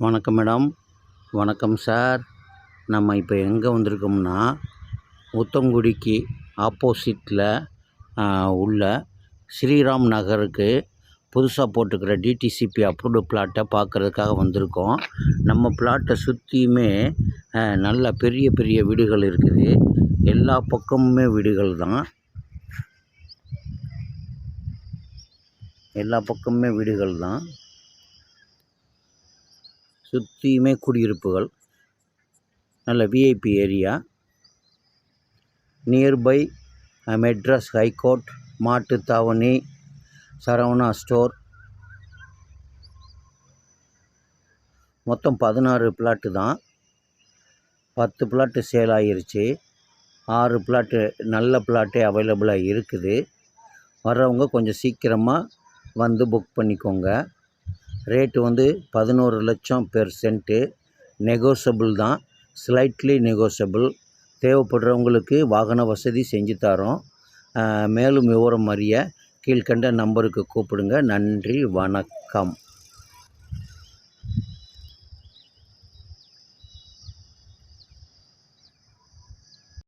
வணக்கம் மேடம். வணக்கம் சார். நம்ம இப்போ எங்கே வந்திருக்கோம்னா, உத்தங்குடிக்கு ஆப்போசிட்டில் உள்ள ஸ்ரீராம் நகருக்கு புதுசாக போட்டுக்கிற டிடிசிபி அப்ரூவ்டு பிளாட்டை பார்க்குறதுக்காக வந்திருக்கோம். நம்ம பிளாட்டை சுற்றியுமே நல்ல பெரிய பெரிய வீடுகள் இருக்குது. எல்லா பக்கமுமே வீடுகள் தான். சுற்றியுமே குடியிருப்புகள். நல்ல VIP area. Nearby Madras high court, Mattuthavani, Saravana store. மொத்தம் 16 பிளாட்டு தான். 10 பிளாட்டு சேல் ஆகிருச்சு. 6 பிளாட்டு நல்ல பிளாட்டே அவைலபிளாக இருக்குது. வர்றவங்க கொஞ்சம் சீக்கிரமாக வந்து புக் பண்ணிக்கோங்க. ரேட்டு 11 லட்சம் பெர் சென்ட்டு. நெகோசபிள் தான், ஸ்லைட்லி நெகோசபிள். தேவைப்படுறவங்களுக்கு வாகன வசதி செஞ்சு தரோம். மேலும் விவரம் அறிய கீழ்கண்ட நம்பருக்கு கூப்பிடுங்க. நன்றி, வணக்கம்.